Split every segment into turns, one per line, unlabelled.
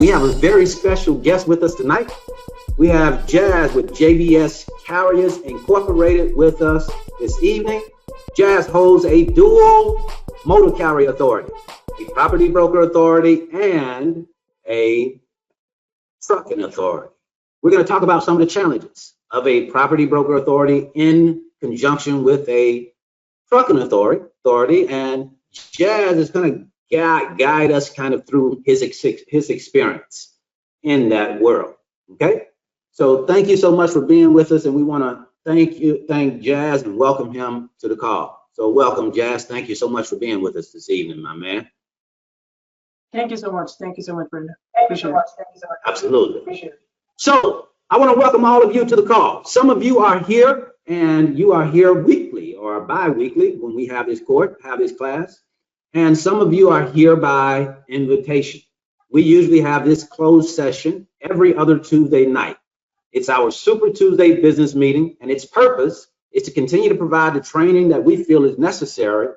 We have a very special guest with us tonight. We have Jass with JBS Carriers Incorporated with us this evening. Jass holds a dual motor carrier authority, a property broker authority, and a trucking authority. We're going to talk about some of the challenges of a property broker authority in conjunction with a trucking authority, and Jass is going to guide us kind of through his experience in that world. Okay, so thank you so much for being with us, and we want to thank Jass and welcome him to the call. So welcome, Jass. Thank you so much for being with us this evening, my man.
Thank you so much. Thank you so much, Brenda.
Absolutely.
Appreciate it.
So I want to welcome all of you to the call. Some of you are here, and you are here weekly or bi-weekly when we have this class. And some of you are here by invitation. We usually have this closed session every other Tuesday night. It's our Super Tuesday business meeting, and its purpose is to continue to provide the training that we feel is necessary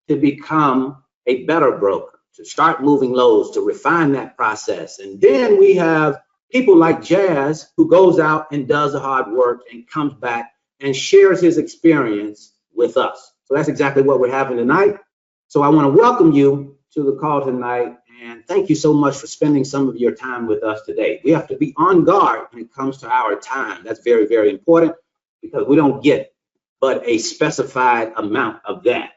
to become a better broker, to start moving loads, to refine that process. And then we have people like Jass, who goes out and does the hard work and comes back and shares his experience with us. So that's exactly what we're having tonight. So I want to welcome you to the call tonight, and thank you so much for spending some of your time with us today. We have to be on guard when it comes to our time. That's very, very important, because we don't get but a specified amount of that.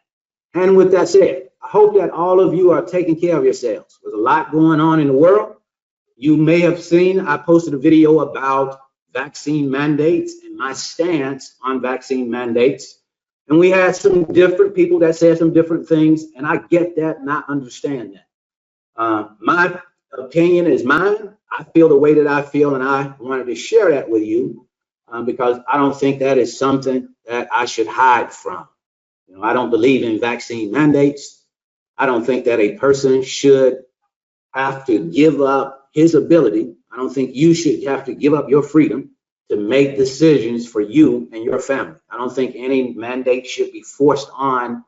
And with that said, I hope that all of you are taking care of yourselves. There's a lot going on in the world. You may have seen I posted a video about vaccine mandates and my stance on vaccine mandates. And we had some different people that said some different things, and I get that and I understand that. My opinion is mine. I feel the way that I feel, and I wanted to share that with you because I don't think that is something that I should hide from. You know, I don't believe in vaccine mandates. I don't think that a person should have to give up his ability. I don't think you should have to give up your freedom to make decisions for you and your family. I don't think any mandate should be forced on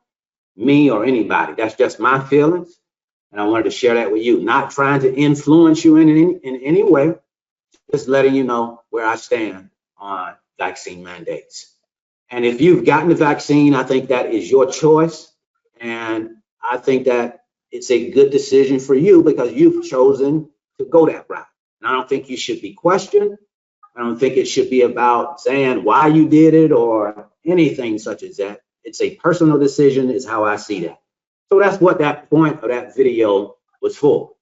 me or anybody. That's just my feelings, and I wanted to share that with you. Not trying to influence you in any way, just letting you know where I stand on vaccine mandates. And if you've gotten the vaccine, I think that is your choice, and I think that it's a good decision for you because you've chosen to go that route. And I don't think you should be questioned. I don't think it should be about saying why you did it or anything such as that. It's a personal decision is how I see that. So that's what that point of that video was for.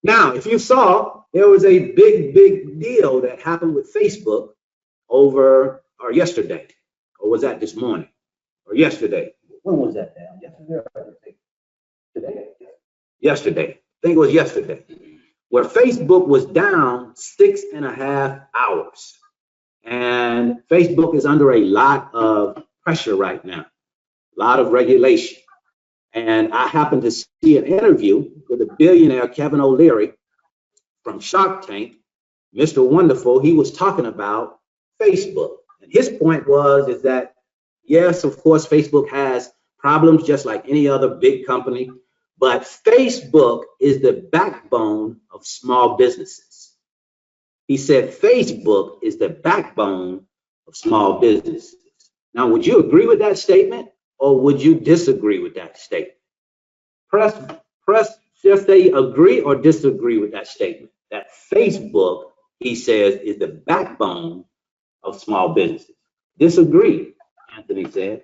Now, if you saw, there was a big deal that happened with Facebook yesterday. Or was that this morning? Or yesterday? When was that? Yesterday. I think it was yesterday. Where Facebook was down 6.5 hours. And Facebook is under a lot of pressure right now, a lot of regulation. And I happened to see an interview with a billionaire, Kevin O'Leary, from Shark Tank, Mr. Wonderful. He was talking about Facebook. And his point is that, yes, of course, Facebook has problems just like any other big company. But Facebook is the backbone of small businesses. He said Facebook is the backbone of small businesses. Now, would you agree with that statement or would you disagree with that statement? Press just say agree or disagree with that statement. That Facebook, he says, is the backbone of small businesses. Disagree, Anthony says.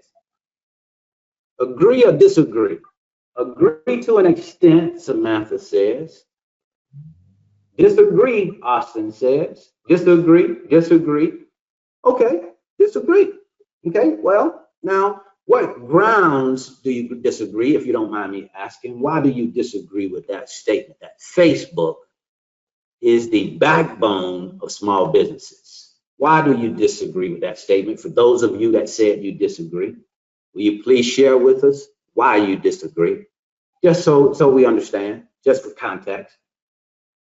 Agree or disagree? Agree to an extent, Samantha says. Disagree, Austin says. Disagree. Okay, disagree. Okay, well, now, what grounds do you disagree, if you don't mind me asking? Why do you disagree with that statement, that Facebook is the backbone of small businesses? Why do you disagree with that statement? For those of you that said you disagree, will you please share with us why you disagree, just so we understand, just for context.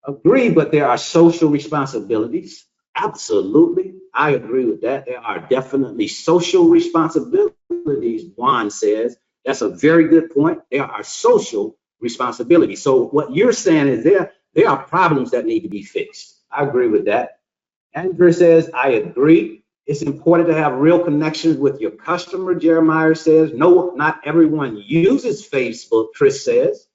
Agree, but there are social responsibilities. Absolutely, I agree with that. There are definitely social responsibilities, Juan says. That's a very good point. There are social responsibilities. So what you're saying is There are problems that need to be fixed. I agree with that. Andrew says, I agree. It's important to have real connections with your customer, Jeremiah says. No, not everyone uses Facebook, Chris says.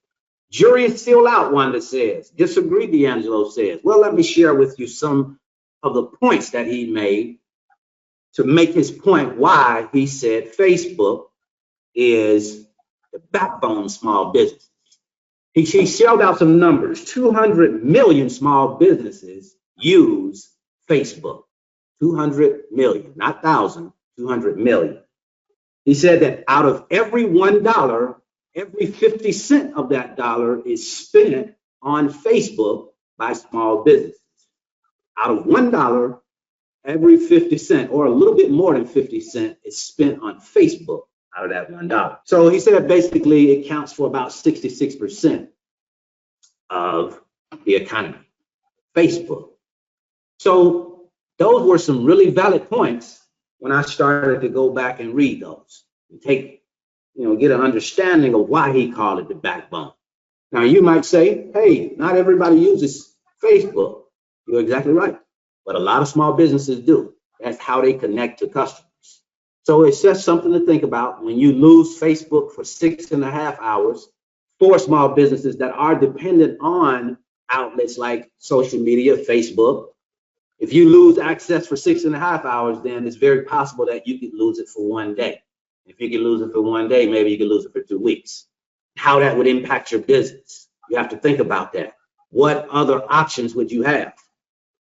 Jury is still out, Wanda says. Disagree, D'Angelo says. Well, let me share with you some of the points that he made to make his point why he said Facebook is the backbone of small business. He shelled out some numbers. 200 million small businesses use Facebook. 200 million, not 1,000, 200 million. He said that out of every $1, every 50 cents of that dollar is spent on Facebook by small businesses. Out of $1, every 50 cents, or a little bit more than 50 cents, is spent on Facebook out of that $1. So he said basically it counts for about 66% of the economy, Facebook. So those were some really valid points when I started to go back and read those and take, get an understanding of why he called it the backbone. Now you might say, hey, not everybody uses Facebook. You're exactly right. But a lot of small businesses do. That's how they connect to customers. So it's just something to think about when you lose Facebook for 6.5 hours for small businesses that are dependent on outlets like social media, Facebook. If you lose access for 6.5 hours, then it's very possible that you could lose it for one day. If you can lose it for one day, maybe you can lose it for 2 weeks. How that would impact your business. You have to think about that. What other options would you have?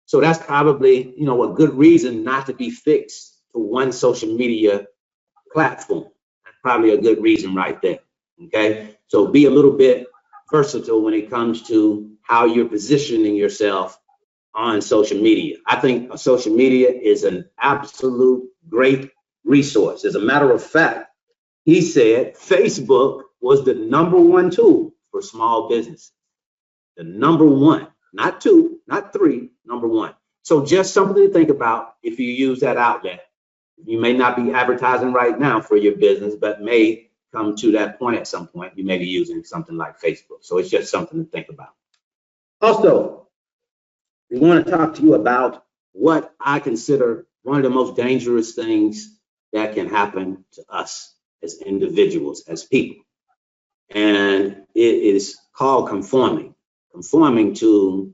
So that's probably, a good reason not to be fixed to one social media platform. That's probably a good reason right there, okay? So be a little bit versatile when it comes to how you're positioning yourself on social media. I think social media is an absolute great resource. As a matter of fact, he said Facebook was the #1 tool for small businesses. The #1, not 2, not 3, #1. So just something to think about if you use that outlet. You may not be advertising right now for your business, but may come to that point at some point. You may be using something like Facebook. So it's just something to think about. Also, we want to talk to you about what I consider one of the most dangerous things that can happen to us as individuals, as people. And it is called conforming to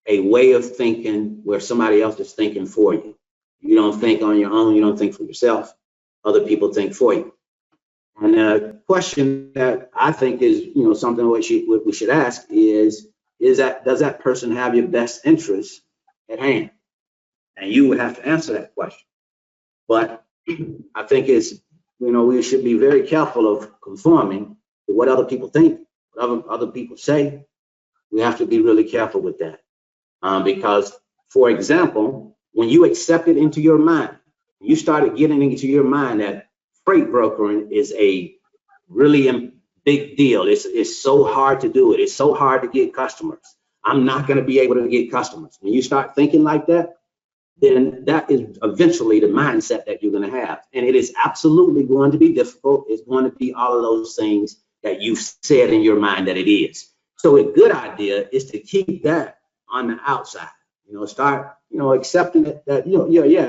a way of thinking where somebody else is thinking for you. You don't think on your own, you don't think for yourself. Other people think for you. And a question that I think is, something what we should ask is that, does that person have your best interest at hand? And you would have to answer that question. But I think it's, we should be very careful of conforming to what other people think, what other people say. We have to be really careful with that. Because, for example, when you accept it into your mind, you started getting into your mind that freight brokering is a really big deal. It's so hard to do it. It's so hard to get customers. I'm not going to be able to get customers. When you start thinking like that, then that is eventually the mindset that you're going to have. And it is absolutely going to be difficult. It's going to be all of those things that you've said in your mind that it is. So a good idea is to keep that on the outside. Start, accepting it that,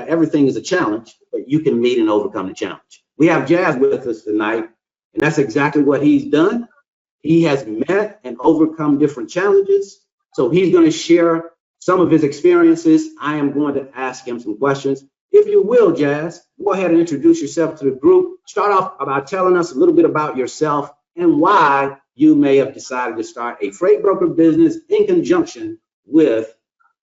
everything is a challenge, but you can meet and overcome the challenge. We have Jass with us tonight, and that's exactly what he's done. He has met and overcome different challenges. So he's going to share some of his experiences. I am going to ask him some questions. If you will, Jass, go ahead and introduce yourself to the group. Start off about telling us a little bit about yourself and why you may have decided to start a freight broker business in conjunction with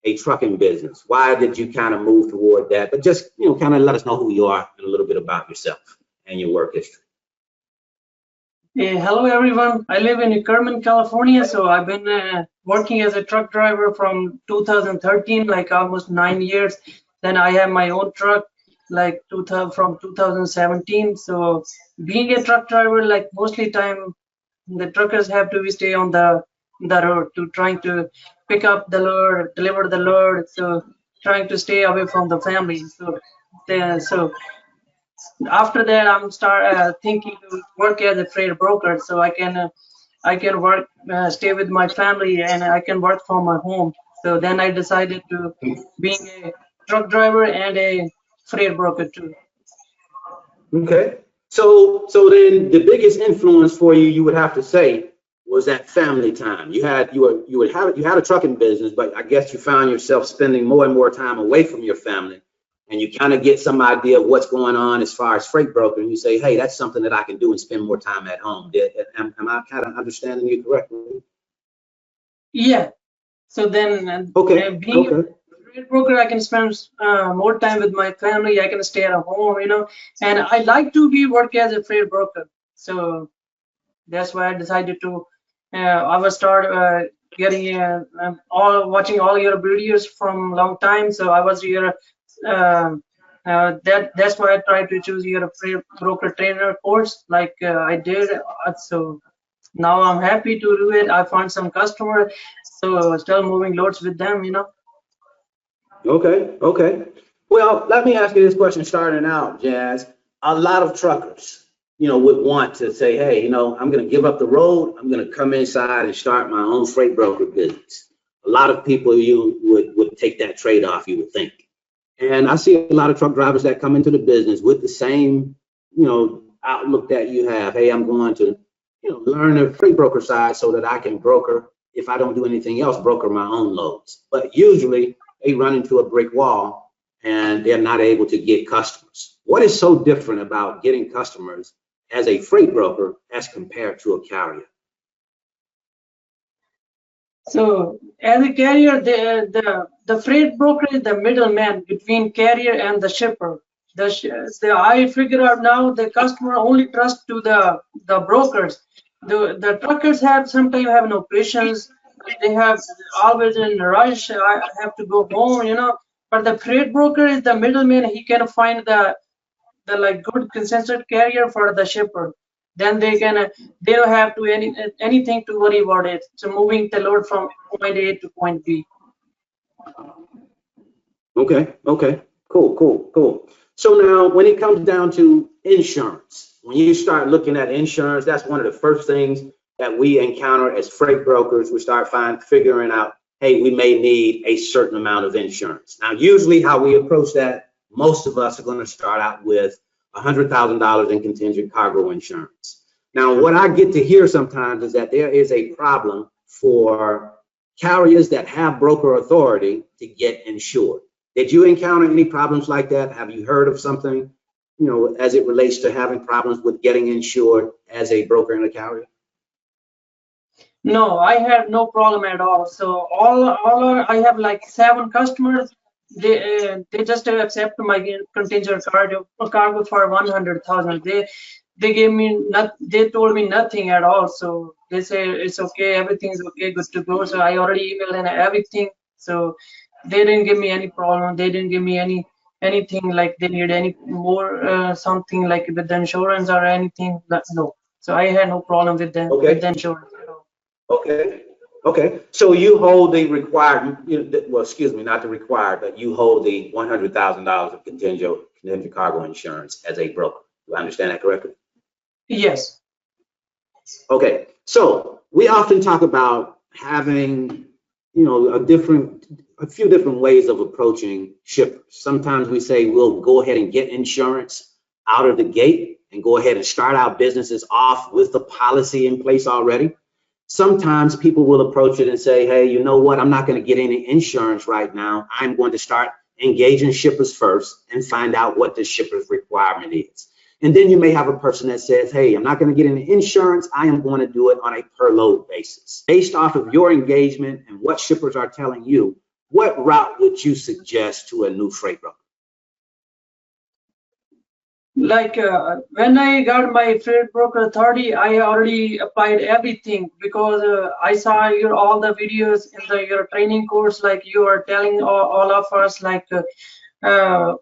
a trucking business. Why did you kind of move toward that? But just, kind of let us know who you are and a little bit about yourself and your work history.
Hello, everyone. I live in Kerman, California. So I've been working as a truck driver from 2013, like almost 9 years. Then I have my own truck, like from 2017. So being a truck driver, like mostly time, the truckers have to stay on the road to trying to pick up the load, deliver the load. So trying to stay away from the family. So after that, I'm thinking to work as a freight broker, so I can I can work, stay with my family, and I can work from my home. So then I decided to being a truck driver and a freight broker too.
Okay. So then the biggest influence for you, you would have to say, was that family time. You had a trucking business, but I guess you found yourself spending more and more time away from your family, and you kind of get some idea of what's going on as far as freight broker, and you say, hey, that's something that I can do and spend more time at home. Am I kind of understanding you correctly?
Yeah. So then
Okay.
being a
Okay.
freight broker, I can spend more time with my family. I can stay at home, and I like to be work as a freight broker. So that's why I decided to. I was start getting all watching all your videos from long time. So I was your that's why I tried to choose your freight broker trainer course like I did. So now I'm happy to do it. I found some customer, so still moving loads with them.
Okay, okay. Well, let me ask you this question starting out, Jazz. A lot of truckers, would want to say, hey, I'm going to give up the road. I'm going to come inside and start my own freight broker business. A lot of people you would take that trade-off, you would think. And I see a lot of truck drivers that come into the business with the same, outlook that you have. Hey, I'm going to, learn the freight broker side so that I can broker, if I don't do anything else, broker my own loads. But usually they run into a brick wall and they're not able to get customers. What is so different about getting customers as a freight broker as compared to a carrier?
So as a carrier, the freight broker is the middleman between carrier and the shipper. I figure out now the customer only trust to the brokers. The truckers have sometimes have no patience. They have always in a rush. I have to go home. But the freight broker is the middleman. He can find the like good consistent carrier for the shipper. Then they don't have to anything to worry about it. So moving the load from point A to point B.
Okay, okay, cool. So now when it comes down to insurance, when you start looking at insurance, that's one of the first things that we encounter as freight brokers. We start figuring out, hey, we may need a certain amount of insurance. Now, usually how we approach that, most of us are going to start out with $100,000 in contingent cargo insurance. Now, what I get to hear sometimes is that there is a problem for carriers that have broker authority to get insured. Did you encounter any problems like that? Have you heard of something, as it relates to having problems with getting insured as a broker and a carrier?
No, I have no problem at all. So I have like 7 customers. They just accept my contingent cargo for 100,000. They gave me they told me nothing at all. So they say it's okay, everything's okay, good to go. So I already emailed and everything. So they didn't give me any problem. They didn't give me anything like they need any more something like with the insurance or anything. No. So I had no problem with with the insurance at all.
Okay. So you hold the required, well, excuse me, not the required, but you hold the $100,000 of contingent cargo insurance as a broker. Do I understand that correctly?
Yes.
Okay. So we often talk about having, a few different ways of approaching shippers. Sometimes we say we'll go ahead and get insurance out of the gate and go ahead and start our businesses off with the policy in place already. Sometimes people will approach it and say, hey, you know what? I'm not going to get any insurance right now. I'm going to start engaging shippers first and find out what the shipper's requirement is. And then you may have a person that says, hey, I'm not going to get any insurance. I am going to do it on a per load basis. Based off of your engagement and what shippers are telling you, what route would you suggest to a new freight broker?
Like when I got my freight broker authority, I already applied everything because I saw all the videos in your training course. Like you are telling all of us, like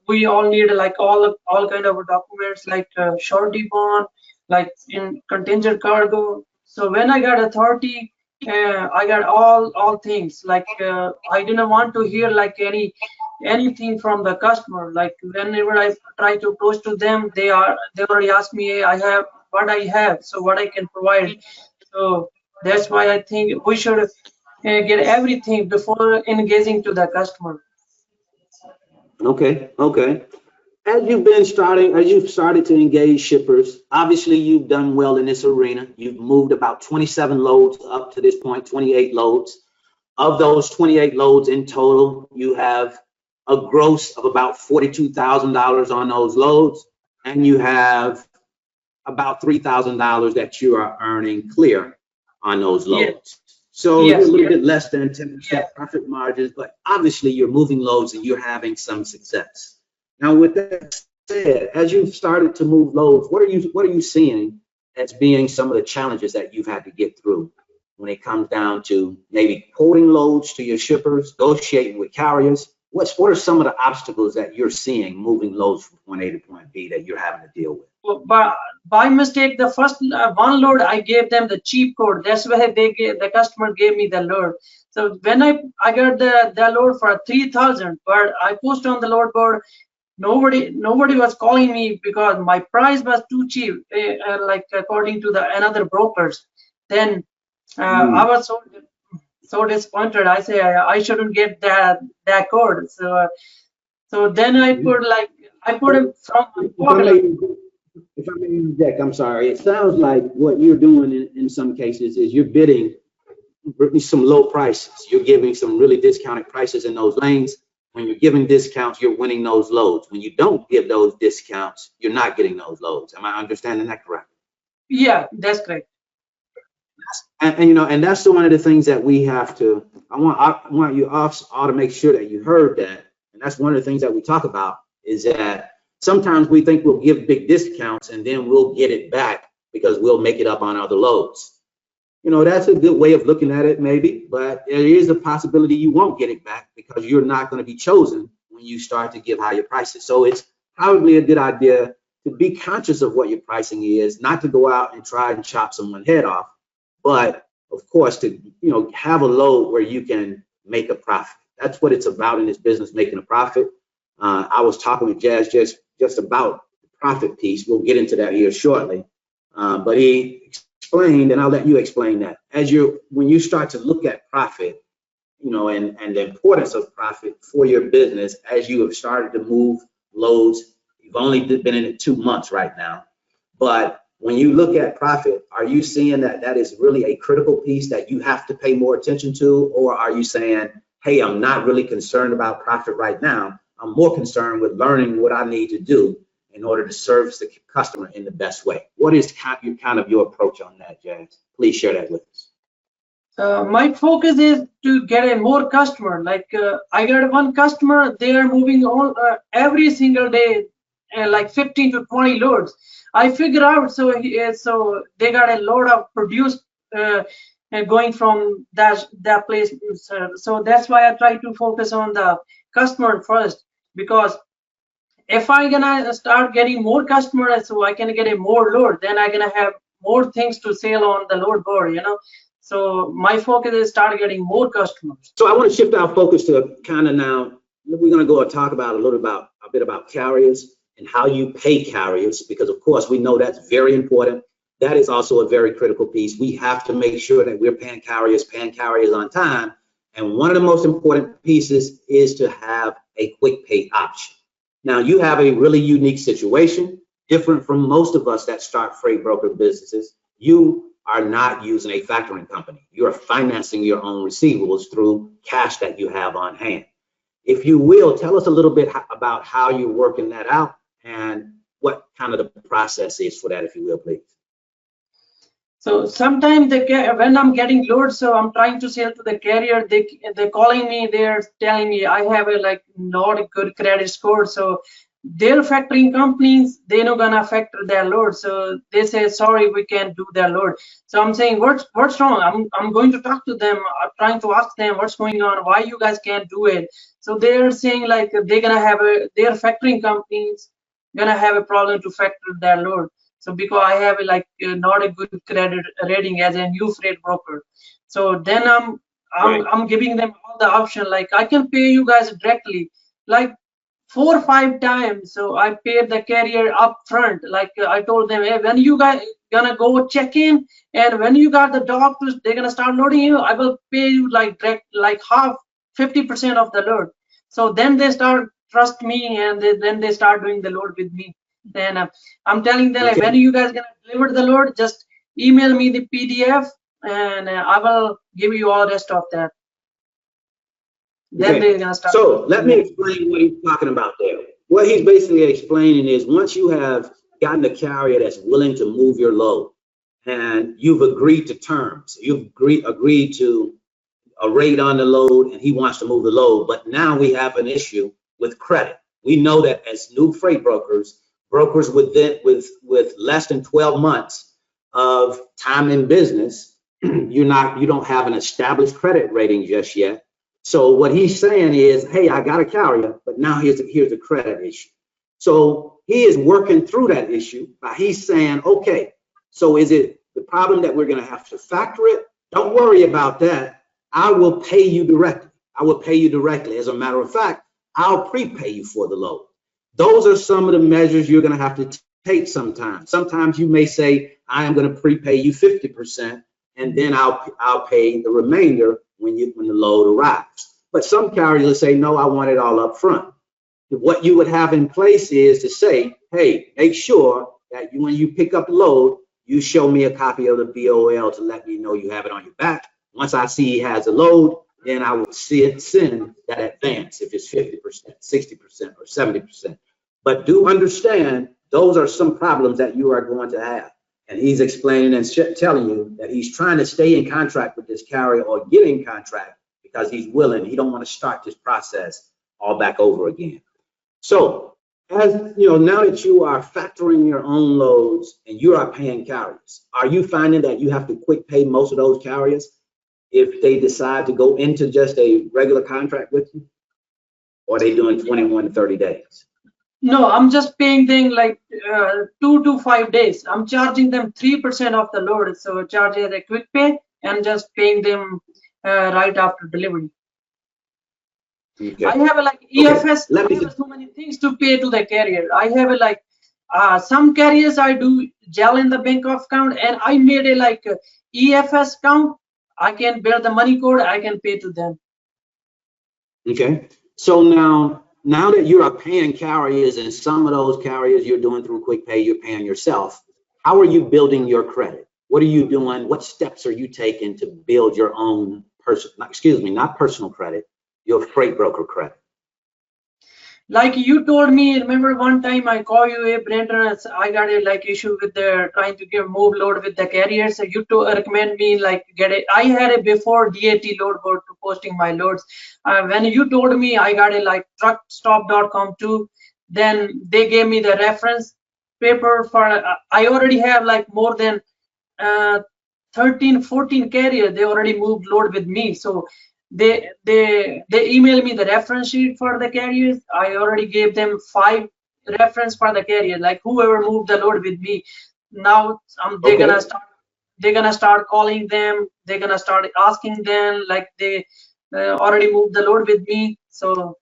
we all need like all kind of documents, like surety bond, like in contingent cargo. So when I got authority, I got all things. Like I didn't want to hear like anything from the customer. Like whenever I try to approach to them, they already ask me, I have what I have, so what I can provide. So That's why I think we should get everything before engaging to the customer.
Okay, okay. As you've started to engage shippers, obviously you've done well in this arena. You've moved about 27 loads up to this point, 28 loads. Of those 28 loads in total, you have a gross of about $42,000 on those loads, and you have about $3,000 that you are earning clear on those
Yeah.
loads. So you're a
Yes.
little bit less than 10% profit margins, but obviously you're moving loads and you're having some success. Now, with that said, as you've started to move loads, what are you seeing as being some of the challenges that you've had to get through when it comes down to maybe quoting loads to your shippers, negotiating with carriers? What are some of the obstacles that you're seeing moving loads from point A to point B that you're having to deal with?
By mistake, the first one load I gave them the cheap code. That's why the customer gave me the load. So when I got the load for 3,000, but I posted on the load board, nobody was calling me because my price was too cheap, like according to the another brokers. Then I was so disappointed. I say I shouldn't get that code. So then I put it from my pocket.
If I may interject, I'm sorry. It sounds like what you're doing in some cases is you're bidding some low prices. You're giving some really discounted prices in those lanes. When you're giving discounts, you're winning those loads. When you don't give those discounts, you're not getting those loads. Am I understanding that correct?
Yeah, that's correct.
And you know, and that's one of the things that we have to. I want you all to make sure that you heard that. And that's one of the things that we talk about is that sometimes we think we'll give big discounts and then we'll get it back because we'll make it up on other loads. You know, that's a good way of looking at it, maybe, but there is a possibility you won't get it back because you're not going to be chosen when you start to give higher prices. So it's probably a good idea to be conscious of what your pricing is, not to go out and try and chop someone's head off, but of course to have a load where you can make a profit. That's what it's about in this business, making a profit. I was talking with Jass just about the profit piece. We'll get into that here shortly, but he explained, and I'll let you explain that. When you start to look at profit, and the importance of profit for your business, as you have started to move loads, you've only been in it 2 months right now, but when you look at profit, are you seeing that is really a critical piece that you have to pay more attention to, or are you saying, hey, I'm not really concerned about profit right now. I'm more concerned with learning what I need to do in order to service the customer in the best way? What is kind of your approach on that, Jass? Please share that with us.
My focus is to get a more customer. Like I got one customer, they are moving all every single day, like 15 to 20 loads. I figure out so they got a load of produce going from that place. So that's why I try to focus on the customer first, because if I gonna start getting more customers, so I can get a more load, then I gonna have more things to sell on the load board, So my focus is start getting more customers.
So I want to shift our focus to kind of now. We're going to go and talk about a bit about carriers and how you pay carriers, because of course we know that's very important. That is also a very critical piece. We have to make sure that we're paying carriers on time. And one of the most important pieces is to have a quick pay option. Now, you have a really unique situation, different from most of us that start freight broker businesses. You are not using a factoring company. You are financing your own receivables through cash that you have on hand. If you will, tell us a little bit about how you're working that out and what kind of the process is for that, if you will, please.
So sometimes when I'm getting loads, so I'm trying to sell to the carrier, they're calling me, they're telling me I have a not a good credit score. So their factoring companies, they're not gonna factor their load. So they say, sorry, we can't do their load. So I'm saying, what's wrong? I'm going to talk to them. I'm trying to ask them what's going on, why you guys can't do it. So they're saying they're gonna have their factoring companies gonna have a problem to factor their load. So because I have not a good credit rating as a new freight broker, so then I'm giving them all the option, like I can pay you guys directly, like 4 or 5 times. So I paid the carrier up front. Like I told them, hey, when you guys gonna go check in, and when you got the doctors, they're gonna start loading you. I will pay you like direct, like half, 50% of the load. So then they start trust me, and then they start doing the load with me. Then I'm telling them, like, when you guys gonna deliver the load, just email me the PDF, and I will give you all rest of that. Then they're gonna start.
So let me explain what he's talking about there. What he's basically explaining is once you have gotten a carrier that's willing to move your load, and you've agreed to terms, you've agreed to a rate on the load, and he wants to move the load, but now we have an issue with credit. We know that as new freight brokers with less than 12 months of time in business, you don't have an established credit rating just yet. So what he's saying is, hey, I got a carrier, but now here's a credit issue. So he is working through that issue by he's saying, okay, so is it the problem that we're going to have to factor it? Don't worry about that. I will pay you directly. I will pay you directly. As a matter of fact, I'll prepay you for the load. Those are some of the measures you're going to have to take sometimes. Sometimes you may say, I am going to prepay you 50%, and then I'll pay the remainder when the load arrives. But some carriers say, no, I want it all up front. What you would have in place is to say, hey, make sure that when you pick up the load, you show me a copy of the BOL to let me know you have it on your back. Once I see he has a load, then I will send that advance if it's 50%, 60%, or 70%. But do understand, those are some problems that you are going to have. And he's explaining and telling you that he's trying to stay in contract with this carrier or get in contract because he's willing. He don't want to start this process all back over again. So, as you know, now that you are factoring your own loads and you are paying carriers, are you finding that you have to quick pay most of those carriers if they decide to go into just a regular contract with you? Or are they doing 21 to 30 days?
No, I'm just paying them like 2 to 5 days. I'm charging them 3% of the load. So charging a quick pay and just paying them right after delivery. Okay. I have like EFS, I have so many things to pay to the carrier. I have like some carriers I do gel in the bank account, and I made a like EFS account. I can bear the money code, I can pay to them. Okay. So now that you are paying carriers, and some of those carriers you're doing through quick pay, you're paying yourself, how are you building your credit? What are you doing? What steps are you taking to build your own not personal credit, your freight broker credit? Like you told me, remember one time I called you, hey Brandon, I got a like issue with the trying to move load with the carrier. So you recommend me like I had a before DAT load board to posting my loads. When you told me I got a like truckstop.com too, then they gave me the reference paper for, I already have like more than 13, 14 carriers. They already moved load with me. So they emailed me the reference sheet for the carriers. I already gave them 5 reference for the carrier, like whoever moved the load with me. Now they're gonna start calling them. They're gonna start asking them like they already moved the load with me. So,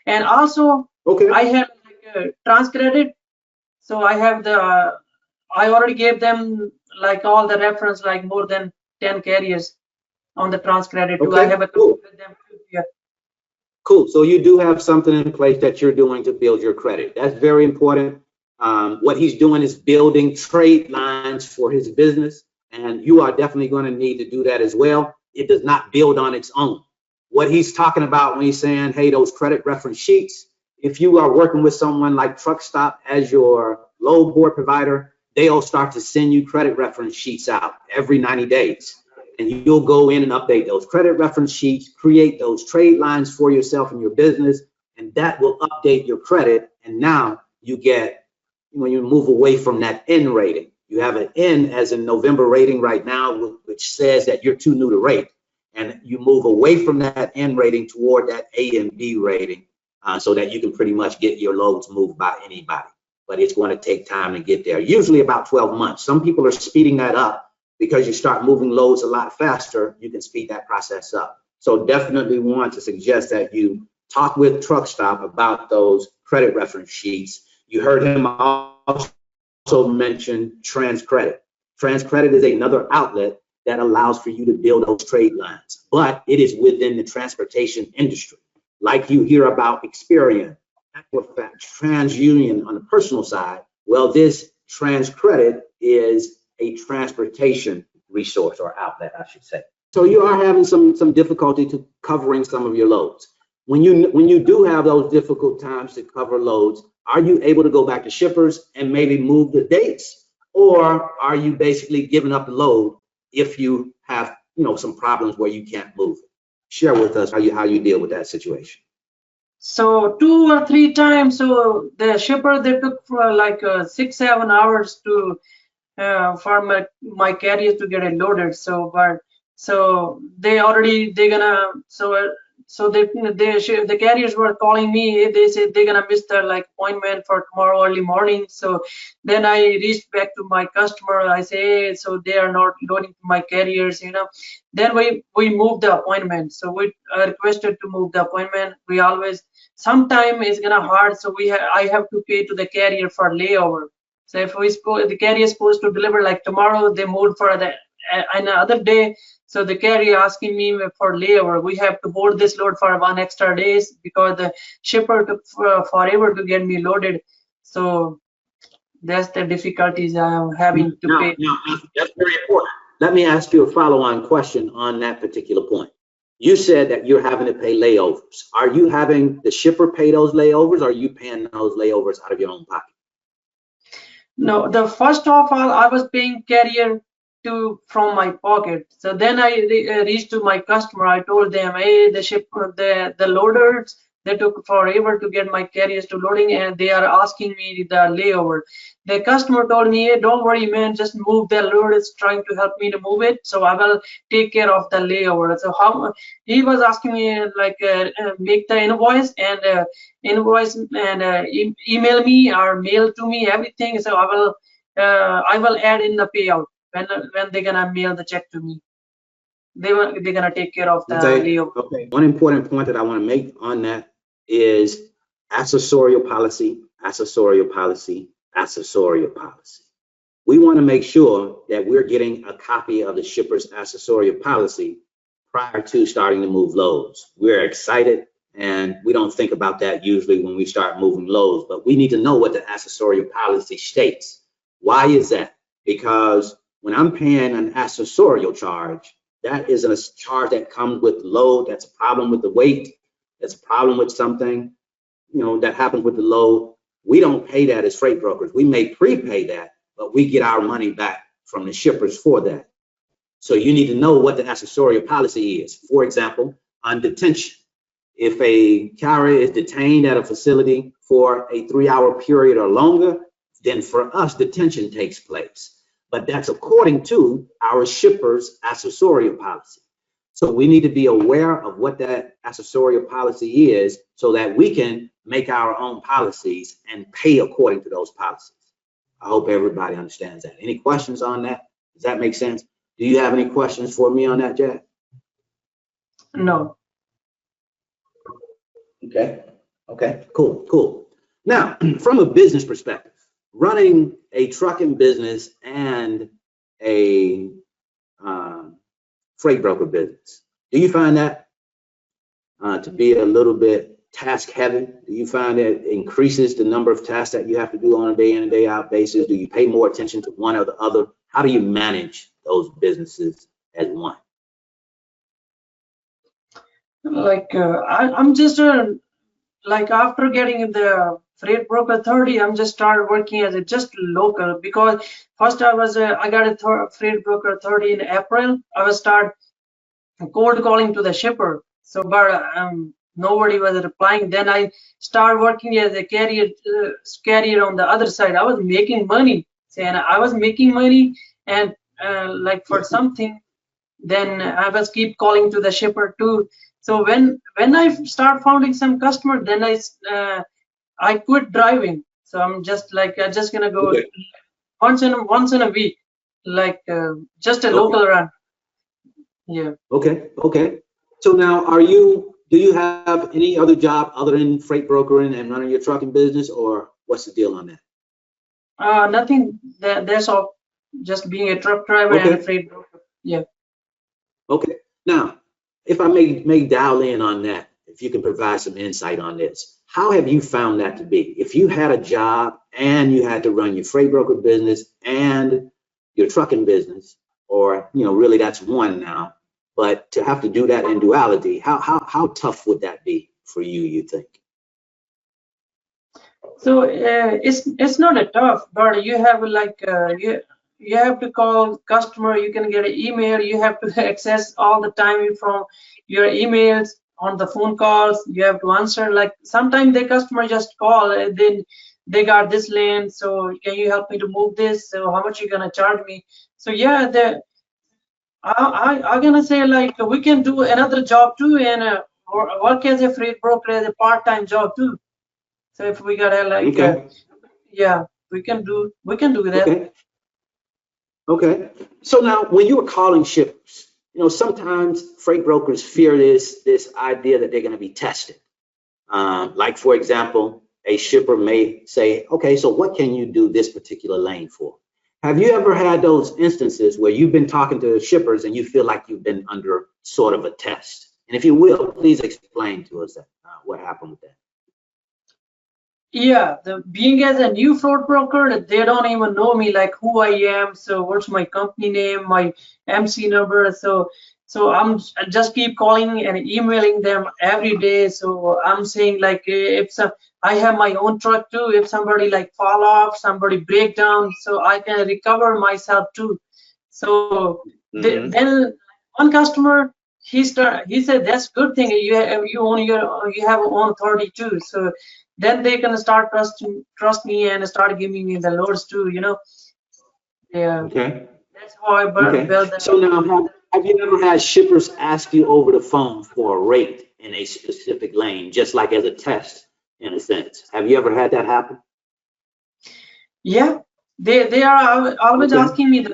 and also I have like a trans credit. So I have I already gave them like all the reference, like more than 10 carriers on the trans credit. I have a with them too. Yeah. Cool. So you do have something in place that you're doing to build your credit. That's very important. What he's doing is building trade lines for his business, and you are definitely going to need to do that as well. It does not build on its own. What he's talking about when he's saying, hey, those credit reference sheets, if you are working with someone like TruckStop as your load board provider, they'll start to send you credit reference sheets out every 90 days. And you'll go in and update those credit reference sheets, create those trade lines for yourself and your business, and that will update your credit. And now you get, when you move away from that N rating, you have an N as in November rating right now, which says that you're too new to rate. And you move away from that N rating toward that A and B rating so that you can pretty much get your loads moved by anybody. But it's going to take time to get there, usually about 12 months. Some people are speeding that up. Because you start moving loads a lot faster, you can speed that process up. So definitely want to suggest that you talk with TruckStop about those credit reference sheets. You heard him also mention trans credit.
TransCredit is another outlet that allows for you to build those trade lines, but it is within the transportation industry. Like you hear about Experian, Equifax, TransUnion on the personal side, well, this TransCredit is a transportation resource or outlet, I should say. So you are having some difficulty to covering some of your loads. When you do have those difficult times to cover loads, are you able to go back to shippers and maybe move the dates, or are you basically giving up the load if you have some problems where you can't move it? Share with us how you deal with that situation.
So 2 or 3 times, so the shipper, they took for like 6-7 hours to for my carrier to get it loaded. So the carriers were calling me. They said they're gonna miss their appointment for tomorrow early morning. So then I reached back to my customer. I say, hey, so they are not loading my carriers, Then we moved the appointment. So we requested to move the appointment. We always, sometime it's gonna hard. So I have to pay to the carrier for layover. So if the carrier is supposed to deliver like tomorrow, they moved for another day. So the carrier asking me for layover. We have to hold this load for 1 extra days because the shipper took forever to get me loaded. So that's the difficulties I am having to pay.
Now, that's very important. Let me ask you a follow-on question on that particular point. You said that you're having to pay layovers. Are you having the shipper pay those layovers, or are you paying those layovers out of your own pocket?
No, the first of all, I was paying carrier from my pocket. So then I reached to my customer. I told them, hey, the shipper, the loaders, they took forever to get my carriers to loading, and they are asking me the layover. The customer told me, hey, don't worry, man, just move the load. It's trying to help me to move it, so I will take care of the layover. So he was asking me make the invoice and email me or mail to me everything. So I will add in the payout when they're gonna mail the check to me. They're gonna take care of the layover.
Okay. One important point that I want to make on that is accessorial policy, accessorial policy, accessorial policy. We want to make sure that we're getting a copy of the shipper's accessorial policy prior to starting to move loads. We're excited, and we don't think about that usually when we start moving loads, but we need to know what the accessorial policy states. Why is that? Because when I'm paying an accessorial charge, that is a charge that comes with load. That's a problem with the weight. That's a problem with something, that happens with the load. We don't pay that as freight brokers. We may prepay that, but we get our money back from the shippers for that. So you need to know what the accessorial policy is. For example, on detention, if a carrier is detained at a facility for a 3-hour period or longer, then for us, detention takes place. But that's according to our shipper's accessorial policy. So we need to be aware of what that accessorial policy is so that we can make our own policies and pay according to those policies. I hope everybody understands that. Any questions on that? Does that make sense? Do you have any questions for me on that, Jack?
No.
Okay, cool. Now, from a business perspective, running a trucking business and a freight broker business, do you find that to be a little bit task heavy? Do you find it increases the number of tasks that you have to do on a day in and day out basis? Do you pay more attention to one or the other? How do you manage those businesses as one?
I'm just after getting the Freight Broker Authority, I'm just started working as just local, because first I got a Freight Broker Authority in April. I was start cold calling to the shipper. So, but nobody was replying. Then I started working as a carrier on the other side. I was making money, and for something, then I was keep calling to the shipper too. So when I start finding some customer, then I quit driving. So I'm just gonna go once in a week, just a local run. Yeah.
Okay. So now, do you have any other job other than freight brokering and running your trucking business, or what's the deal on that?
Nothing. That's all. just being a truck driver and a freight broker. Yeah.
Okay. Now, if I may dial in on that, if you can provide some insight on this, how have you found that to be? If you had a job and you had to run your freight broker business and your trucking business, or really that's one now, but to have to do that in duality, how tough would that be for you think?
So it's not a tough, but you have like you have to call customer, you can get an email, you have to access all the time from your emails on the phone calls, you have to answer. Like sometimes the customer just call and then they got this lane, so can you help me to move this? So how much you gonna charge me? So yeah, I'm gonna say like we can do another job too and work as a freight broker as a part-time job too. So if we gotta like yeah, we can do that.
Okay. So now when you were calling shippers, sometimes freight brokers fear this idea that they're going to be tested. Like for example, a shipper may say, okay, so what can you do this particular lane for? Have you ever had those instances where you've been talking to shippers and you feel like you've been under sort of a test? And if you will, please explain to us what happened with that.
Yeah, being as a new fraud broker, they don't even know me, like who I am. So what's my company name, my MC number. So I just keep calling and emailing them every day. So I'm saying like I have my own truck too. If somebody like fall off, somebody break down, so I can recover myself too. So then one customer, he said that's good thing, you have own authority too. So then they can start trust me and start giving me the loads too, Yeah.
Okay.
That's how I built that.
So now, have you ever had shippers ask you over the phone for a rate in a specific lane, just like as a test, in a sense? Have you ever had that happen?
Yeah, they are always asking me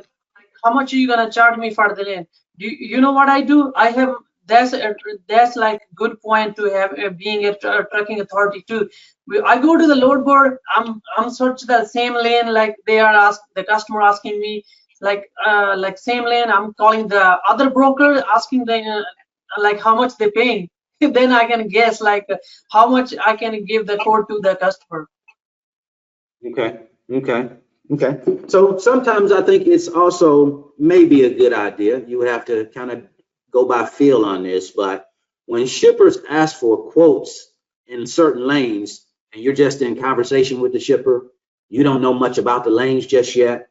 how much are you gonna charge me for the lane? You know what I do? I have that's like good point to have being a trucking authority too. I go to the load board. I'm search the same lane, like the customer asking me like same lane. I'm calling the other broker asking them like how much they paying. Then I can guess like how much I can give the quote to the customer.
Okay. So sometimes I think it's also maybe a good idea. You have to kind of go by feel on this, but when shippers ask for quotes in certain lanes and you're just in conversation with the shipper, you don't know much about the lanes just yet,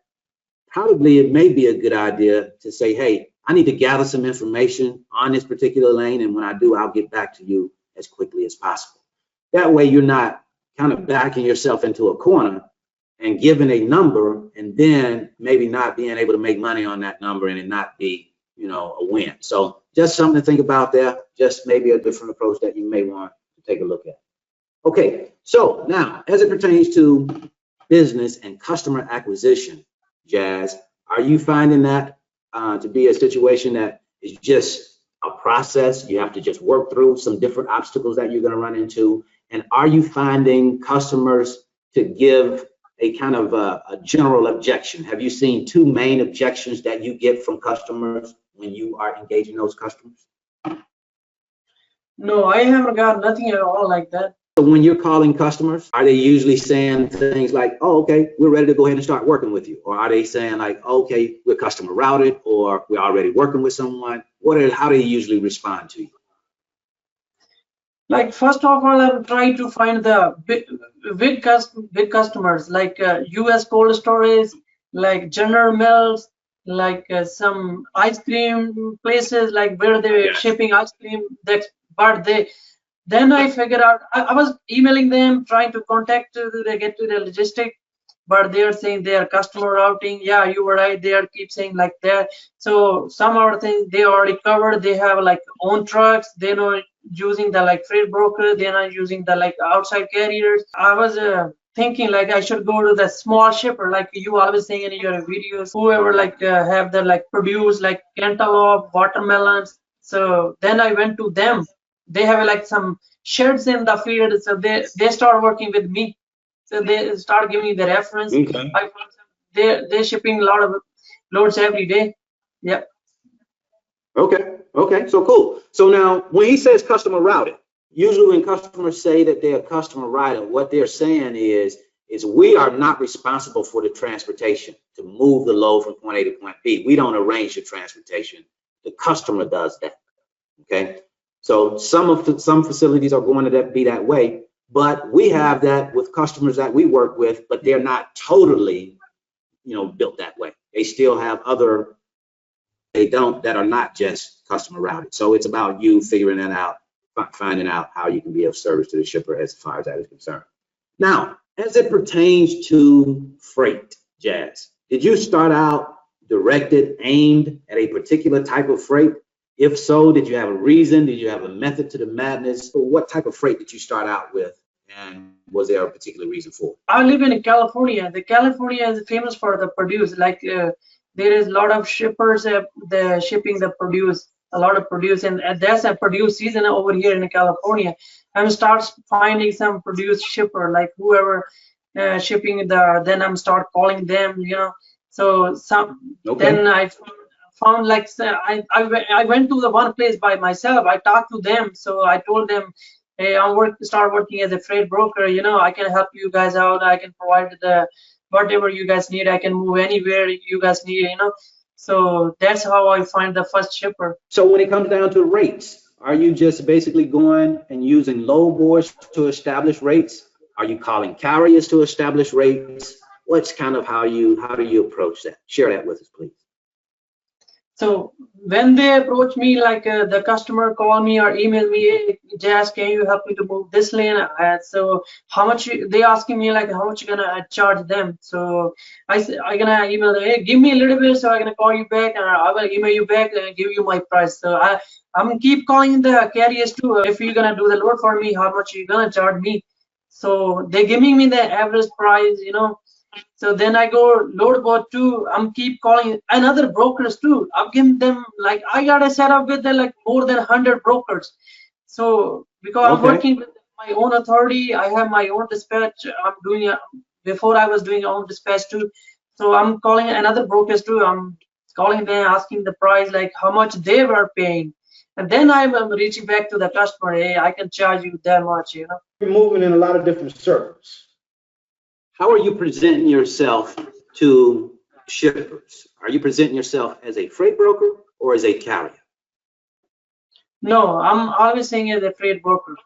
probably it may be a good idea to say, hey, I need to gather some information on this particular lane, and when I do, I'll get back to you as quickly as possible. That way you're not kind of backing yourself into a corner and giving a number and then maybe not being able to make money on that number and it not be, a win. So just something to think about there, just maybe a different approach that you may want to take a look at. Okay, so now as it pertains to business and customer acquisition, Jazz, are you finding that to be a situation that is just a process you have to just work through, some different obstacles that you're going to run into? And are you finding customers to give a kind of a general objection? Have you seen two main objections that you get from customers when you are engaging those customers?
No, I haven't got nothing at all like that.
So when you're calling customers, are they usually saying things like, oh, okay, we're ready to go ahead and start working with you? Or are they saying like, okay, we're customer routed, or we're already working with someone? How do they usually respond to you?
Like first of all, I'm trying to find the big customers like US cold storage, like General Mills, like some ice cream places, like where they're shipping ice cream. Then I figured out, I was emailing them, trying to contact to get to the logistic, but they're saying they are customer routing. Yeah, you were right. They are keep saying like that. So some other things they already covered. They have like own trucks. They're not using the like freight broker. They're not using the like outside carriers. I was thinking like I should go to the small shipper, like you always saying in your videos, whoever like have the like produce like cantaloupe, watermelons. So then I went to them. They have like some sheds in the field, so they start working with me. So they start giving me the reference.
Okay.
They're shipping a lot of loads every day. Yep.
Okay, so cool. So now when he says customer routed, usually when customers say that they're customer routed, what they're saying is we are not responsible for the transportation to move the load from point A to point B. We don't arrange the transportation. The customer does that. Okay. So some facilities are going to be that way, but we have that with customers that we work with, but they're not totally, built that way. They still have other, that are not just customer routed. So it's about you figuring that out, finding out how you can be of service to the shipper as far as that is concerned. Now, as it pertains to freight, Jass, did you start out aimed at a particular type of freight? If so, did you have a reason? Did you have a method to the madness? Or what type of freight did you start out with? And was there a particular reason for it?
I live in California. California is famous for the produce. There is a lot of shippers the shipping the produce, a lot of produce, and there's a produce season over here in California. I'm starts finding some produce shipper, like whoever shipping then I'm start calling them, So then I found I went to the one place by myself. I talked to them, so I told them, hey, start working as a freight broker. I can help you guys out. I can provide the whatever you guys need. I can move anywhere you guys need. So that's how I find the first shipper.
So when it comes down to rates, are you just basically going and using load boards to establish rates? Are you calling carriers to establish rates? What's kind of how do you approach that? Share that with us, please.
So when they approach me, the customer call me or email me, hey, Jass, can you help me to move this lane? So how much they asking me, how much you gonna charge them? So I gonna email them, hey, give me a little bit, so I'm gonna call you back, and I will email you back and give you my price. So I'm keep calling the carriers too. If you're gonna do the load for me, how much you gonna charge me? So they're giving me the average price, So then I go load board too. I'm keep calling another brokers too. I'm giving them I got a setup with more than 100 brokers. So because I'm working with my own authority, I have my own dispatch. I'm doing before I was doing own dispatch too. So I'm calling another brokers too. I'm calling them, asking the price, how much they were paying. And then I'm reaching back to the customer, hey, I can charge you that much, You're
moving in a lot of different circles. How are you presenting yourself to shippers? Are you presenting yourself as a freight broker or as a carrier?
No, I'm always saying as a freight broker.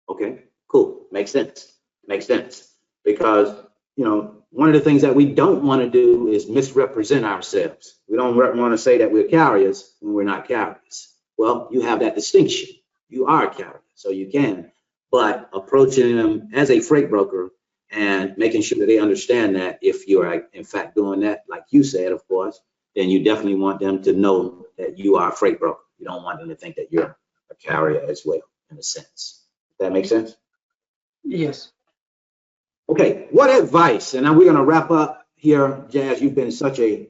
Okay, cool. Makes sense. Because, one of the things that we don't want to do is misrepresent ourselves. We don't want to say that we're carriers when we're not carriers. Well, you have that distinction. You are a carrier, so you can. But approaching them as a freight broker and making sure that they understand that if you are in fact doing that, like you said, of course, then you definitely want them to know that you are a freight broker. You don't want them to think that you're a carrier as well, in a sense. That makes sense?
Yes.
Okay, what advice, and now we're going to wrap up here, Jass. You've been such a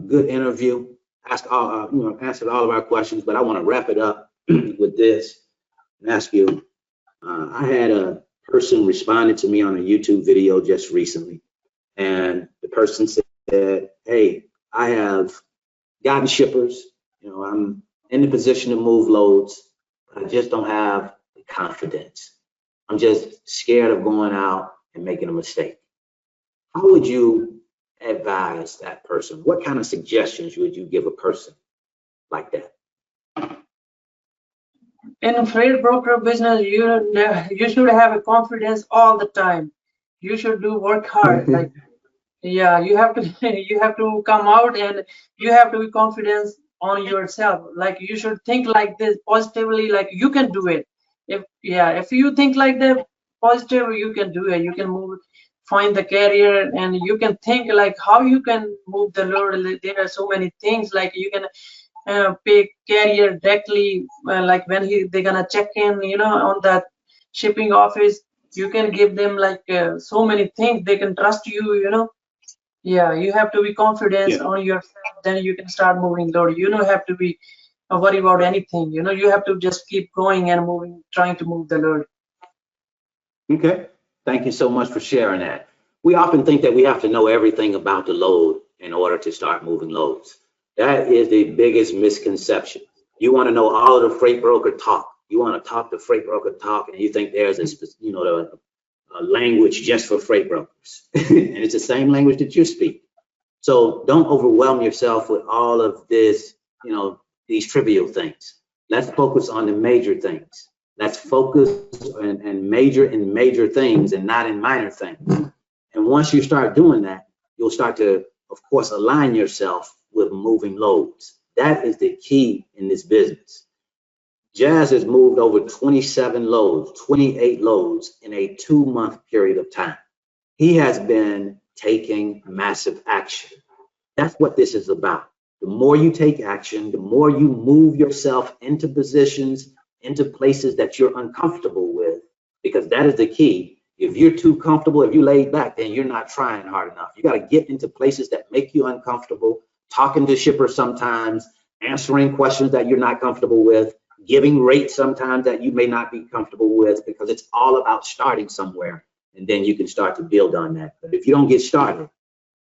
good interview, answered all of our questions, but I want to wrap it up with this and ask you, I had a person responded to me on a YouTube video just recently, and the person said, hey, I have gotten shippers, I'm in the position to move loads, but I just don't have the confidence. I'm just scared of going out and making a mistake. How would you advise that person? What kind of suggestions would you give a person like that?
In freight broker business, you should have a confidence all the time. You should work hard. Yeah, you have to come out, and you have to be confident on yourself. You should think like this positively, you can do it. If you think like that positive, you can do it. You can move, find the carrier, and you can think how you can move the load. There are so many things you can pay carrier directly, when they're gonna check in, on that shipping office. You can give them so many things. They can trust you, Yeah, you have to be confident on yourself. Then you can start moving load. You don't have to be worry about anything. You have to just keep going and moving, trying to move the load.
Okay, thank you so much for sharing that. We often think that we have to know everything about the load in order to start moving loads. That is the biggest misconception. You want to know all of the freight broker talk. You want to talk the freight broker talk, and you think there's a language just for freight brokers, and it's the same language that you speak. So don't overwhelm yourself with all of this, these trivial things. Let's focus on the major things. Let's focus and major in major things and not in minor things. And once you start doing that, you'll start to, of course, align yourself with moving loads. That is the key in this business. Jass has moved over 27 loads, 28 loads in a 2-month period of time. He has been taking massive action. That's what this is about. The more you take action, the more you move yourself into positions, into places that you're uncomfortable with, because that is the key. If you're too comfortable, if you laid back, then you're not trying hard enough. You got to get into places that make you uncomfortable, talking to shippers sometimes, answering questions that you're not comfortable with, giving rates sometimes that you may not be comfortable with, because it's all about starting somewhere, and then you can start to build on that. But if you don't get started,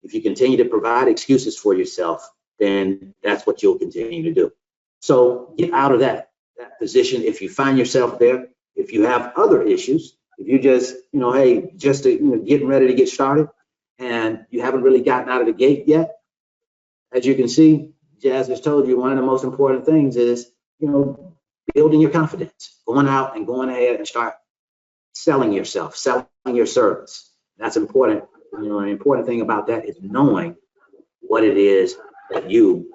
if you continue to provide excuses for yourself, then that's what you'll continue to do. So get out of that position if you find yourself there. If you have other issues, if you just, getting ready to get started and you haven't really gotten out of the gate yet, as you can see, Jass has told you one of the most important things is, building your confidence, going out and going ahead and start selling yourself, selling your service. That's important. An important thing about that is knowing what it is that you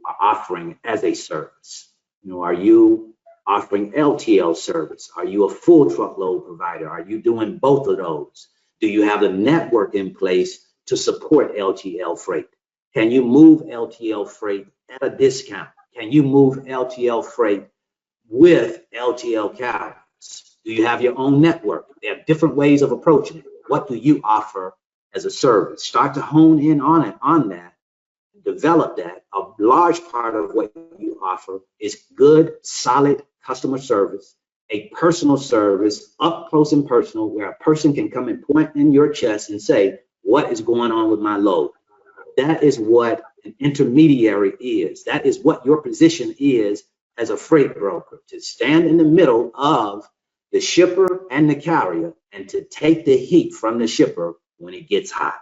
are offering as a service. Are you offering LTL service? Are you a full truckload provider? Are you doing both of those? Do you have a network in place to support LTL freight? Can you move LTL freight at a discount? Can you move LTL freight with LTL carriers? Do you have your own network? There are different ways of approaching it. What do you offer as a service? Start to hone in on that, develop that. A large part of what you offer is good, solid customer service, a personal service, up close and personal, where a person can come and point in your chest and say, what is going on with my load? That is what an intermediary is. That is what your position is as a freight broker, to stand in the middle of the shipper and the carrier and to take the heat from the shipper when it gets hot.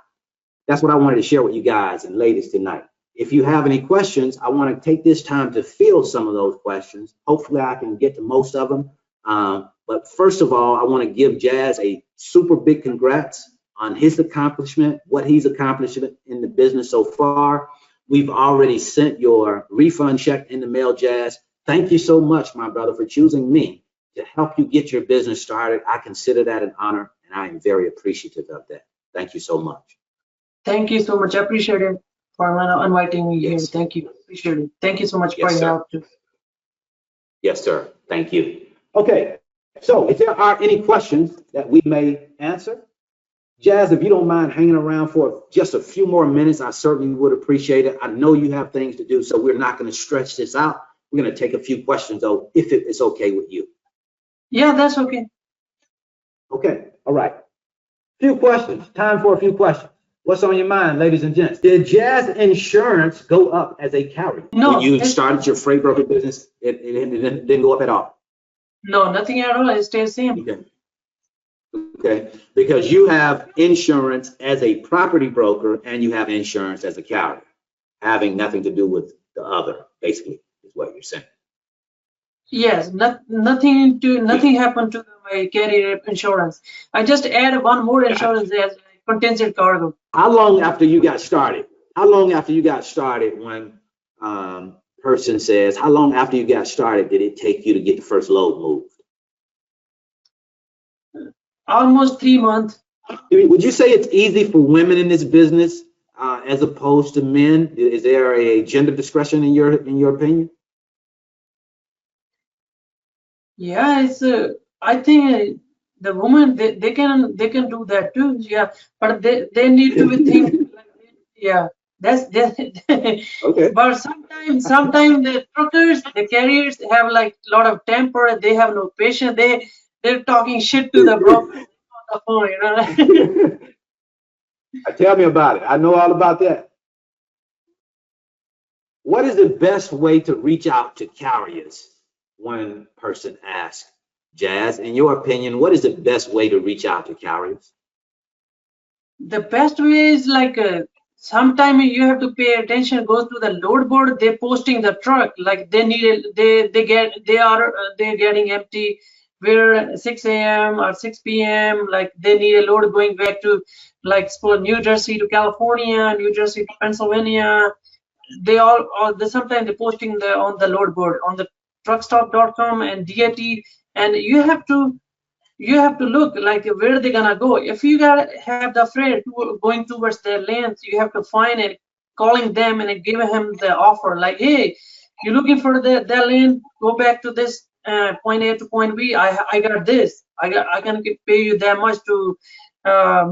That's what I wanted to share with you guys and ladies tonight. If you have any questions, I want to take this time to field some of those questions. Hopefully I can get to most of them. But first of all, I want to give Jass a super big congrats on his accomplishment, what he's accomplished in the business so far. We've already sent your refund check in the mail, Jass. Thank you so much, my brother, for choosing me to help you get your business started. I consider that an honor, and I am very appreciative of that. Thank you so much.
Thank you so much. I appreciate it for inviting me here. Thank you. Appreciate it. Thank you so much for your help too.
Yes, sir. Thank you. Okay. So if there are any questions that we may answer, Jass, if you don't mind hanging around for just a few more minutes, I certainly would appreciate it. I know you have things to do, so we're not going to stretch this out. We're going to take a few questions, though, if it is okay with you.
Yeah, that's okay.
Okay. All right. Few questions. Time for a few questions. What's on your mind, ladies and gents? Did Jass Insurance go up as a carrier?
No.
When you started your freight broker business, it didn't go up at all?
No, nothing at all. It stays same.
Okay. Okay. Because you have insurance as a property broker and you have insurance as a carrier, having nothing to do with the other, basically, is what you're saying.
Yes, nothing happened to my carrier insurance. I just add one more insurance as contingent cargo.
How long after you got started? How long after you got started when person says, how long after you got started did it take you to get the first load moved?
Almost 3 months.
Would you say it's easy for women in this business as opposed to men? Is there a gender discretion in your opinion?
Yeah, it's I think the women they can do that too. Yeah, but they need to be think. Yeah, that's
okay.
But sometimes the truckers, the carriers have like a lot of temper. They have no patience. They're talking shit to the broker on the phone.
Tell me about it. I know all about that. what is the best way to reach out to carriers? One person asked. Jass, in your opinion, what is the best way to reach out to carriers?
The best way is like sometime you have to pay attention. Go to the load board. They're posting the truck like they need they're getting empty. We're 6 a.m. or 6 p.m. Like they need a load going back to like suppose New Jersey to California, New Jersey to Pennsylvania. They sometimes they're posting on the load board on the truckstop.com and DAT, and you have to look like where they're gonna go. If you gotta have the freight going towards their lanes, you have to find it, calling them and give him the offer like, hey, you're looking for that lane, go back to this point A to point B. I got this. I can pay you that much to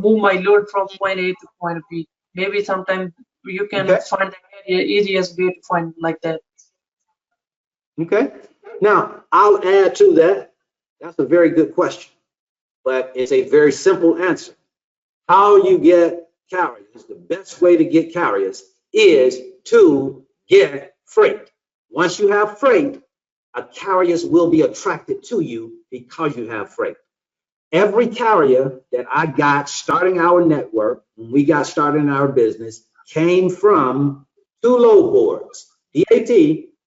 move my load from point A to point B. Maybe sometime you can find the easiest way to find like that.
Okay. Now I'll add to that. That's a very good question, but it's a very simple answer. How you get carriers, the best way to get carriers is to get freight. Once you have freight, carriers will be attracted to you because you have freight. Every carrier that I got starting our network, when we got started in our business, came from two load boards, DAT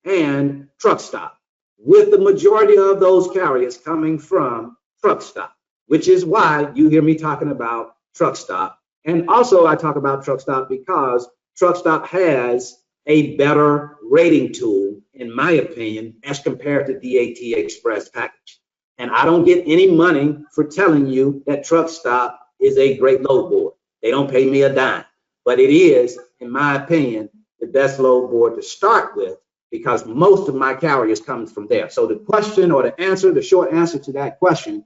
and Truck Stop, with the majority of those carriers coming from Truck Stop, which is why you hear me talking about Truck Stop. And also I talk about Truck Stop because Truck Stop has a better rating tool, in my opinion, as compared to DAT Express package. And I don't get any money for telling you that Truck Stop is a great load board. They don't pay me a dime, but it is, in my opinion, the best load board to start with because most of my carriers comes from there. So the question or the answer, the short answer to that question,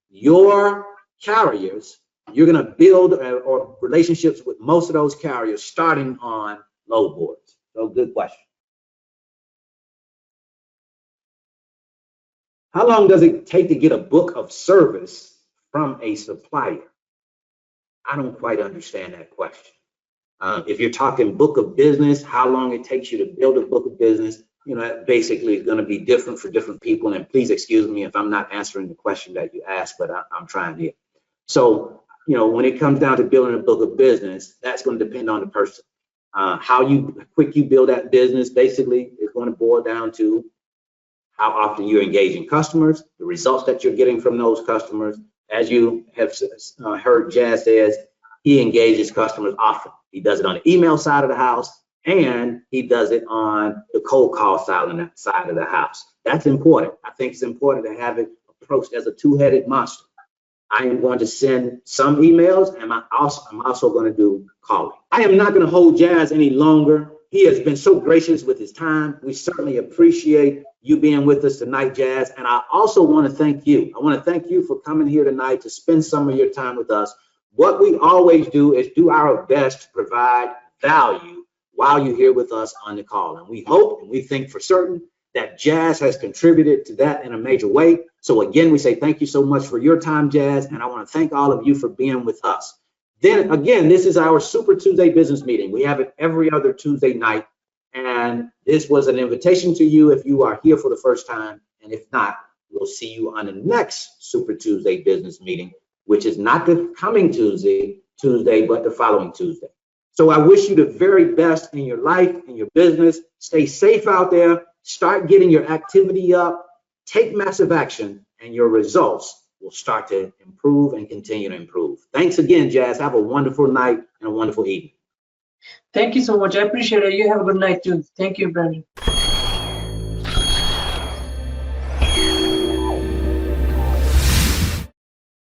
your carriers, you're gonna build or relationships with most of those carriers starting on load boards. So good question. How long does it take to get a book of service from a supplier? I don't quite understand that question. If you're talking book of business, how long it takes you to build a book of business, you know, that basically is going to be different for different people. And please excuse me if I'm not answering the question that you asked, but I'm trying here. So, you know, when it comes down to building a book of business, that's going to depend on the person. How quick you build that business basically is going to boil down to how often you're engaging customers, the results that you're getting from those customers. As you have heard Jass says, he engages customers often. He does it on the email side of the house, and he does it on the cold call side of the house. That's important. I think it's important to have it approached as a two-headed monster. I am going to send some emails, and I'm also going to do calling. I am not going to hold Jass any longer. He has been so gracious with his time. We certainly appreciate you being with us tonight, Jass. And I also want to thank you. I want to thank you for coming here tonight to spend some of your time with us. What we always do is do our best to provide value while you're here with us on the call. And we hope and we think for certain that Jass has contributed to that in a major way. So again, we say thank you so much for your time, Jass. And I want to thank all of you for being with us. Then again, this is our Super Tuesday business meeting. We have it every other Tuesday night. And this was an invitation to you if you are here for the first time. And if not, we'll see you on the next Super Tuesday business meeting, which is not the coming Tuesday, but the following Tuesday. So I wish you the very best in your life, in your business. Stay safe out there. Start getting your activity up. Take massive action, and your results will start to improve and continue to improve. Thanks again, Jass. Have a wonderful night and a wonderful evening.
Thank you so much. I appreciate it. You have a good night too. Thank you, Brandon.